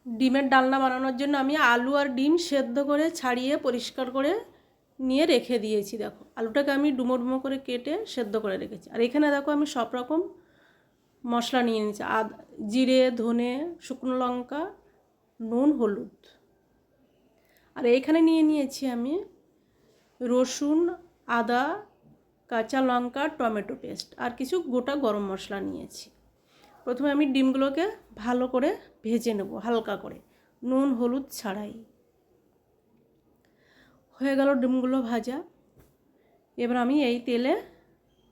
ডিমের ডালনা বানানোর জন্য আমি আলু আর ডিম সেদ্ধ করে ছাড়িয়ে পরিষ্কার করে নিয়ে রেখে দিয়েছি। দেখো আলুটাকে আমি ডুমো ডুমো করে কেটে সেদ্ধ করে রেখেছি। আর এখানে দেখো আমি সব রকম মশলা নিয়ে নিয়েছি, জিরে, ধনে, শুকনো লঙ্কা, নুন, হলুদ। আর এইখানে নিয়ে নিয়েছি আমি রসুন, আদা, কাঁচা লঙ্কা, টমেটো পেস্ট আর কিছু গোটা গরম মশলা নিয়েছি। প্রথমে আমি ডিমগুলোকে ভালো করে ভেজে নেব, হালকা করে, নুন হলুদ ছাড়াই। হয়ে গেল ডিমগুলো ভাজা। এবার আমি এই তেলে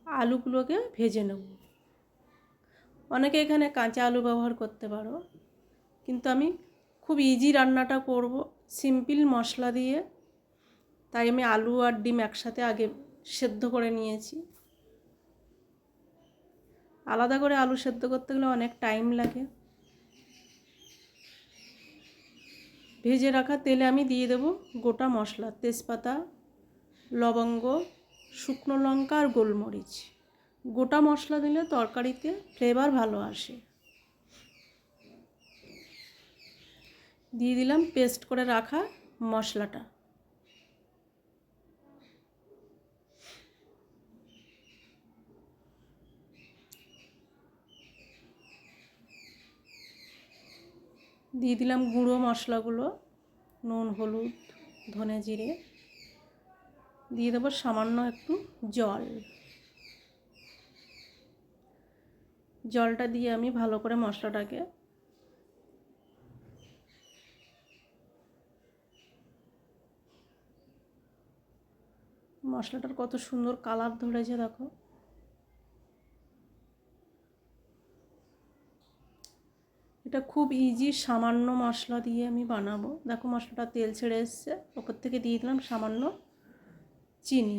আলুগুলোকে ভেজে নেব। অনেকে এখানে কাঁচা আলু ব্যবহার করতে পারো, কিন্তু আমি খুব ইজি রান্নাটা করব সিম্পল মশলা দিয়ে, তাই আমি আলু আর ডিম একসাথে আগে সেদ্ধ করে নিয়েছি। আলাদা করে আলু সেদ্ধ করতে গেলে অনেক টাইম লাগে। ভেজে রাখা তেলে আমি দিয়ে দেব গোটা মশলা, তেজপাতা, লবঙ্গ, শুকনো লঙ্কা আর গোলমরিচ। গোটা মশলা দিলে তরকারিতে ফ্লেভার ভালো আসে। দিয়ে দিলাম পেস্ট করে রাখা মশলাটা। দিয়ে দিলাম গুঁড়ো মশলাগুলো, নুন হলুদ ধনে জিরে। দিয়ে দেবো সামান্য একটু জল। জলটা দিয়ে আমি ভালো করে মশলাটাকে মশলাটার কত সুন্দর কালার ধরেছে দেখো। এটা খুব ইজি, সামান্য মশলা দিয়ে আমি বানাবো। দেখো মশলাটা তেল ছেড়ে এসছে, ওপর থেকে দিয়ে দিলাম সামান্য চিনি।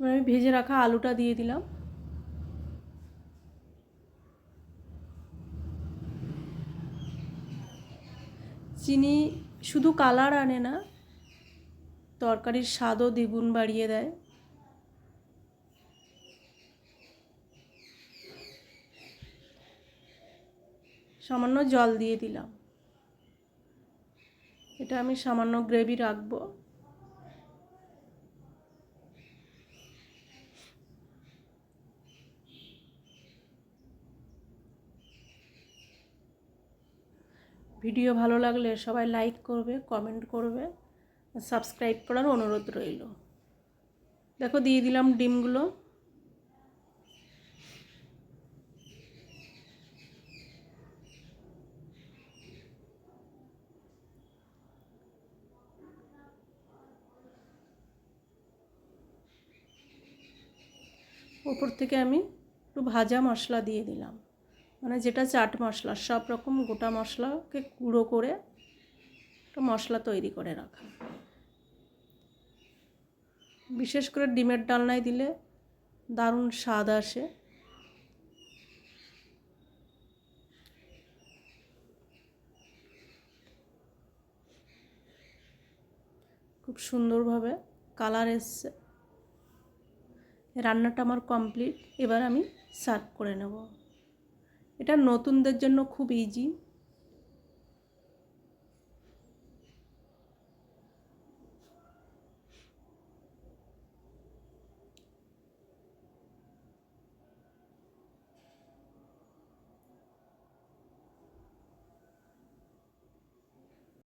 আমি ভেজে রাখা আলুটা দিয়ে দিলাম। চিনি শুধু কালার আনে না, তরকারির স্বাদও দ্বিগুণ বাড়িয়ে দেয়। সামান্য জল দিয়ে দিলাম। এটা আমি সামান্য গ্রেভি রাখবো। ভিডিও ভালো লাগলে সবাই লাইক করবে, কমেন্ট করবে, সাবস্ক্রাইব করার অনুরোধ রইল। দেখো দিয়ে দিলাম ডিমগুলো। ওপর থেকে আমি একটু ভাজা মশলা দিয়ে দিলাম, মানে যেটা চাট মশলা, সব রকম গোটা মশলাকে গুঁড়ো করে একটা মশলা তৈরি করে রাখা। বিশেষ করে ডিমের ডালনায় দিলে দারুণ স্বাদ আসে। খুব সুন্দরভাবে কালার এসছে। রান্নাটা আমার কমপ্লিট। এবার আমি সার্ভ করে নেব। এটা নতুনদের জন্য খুব ইজি।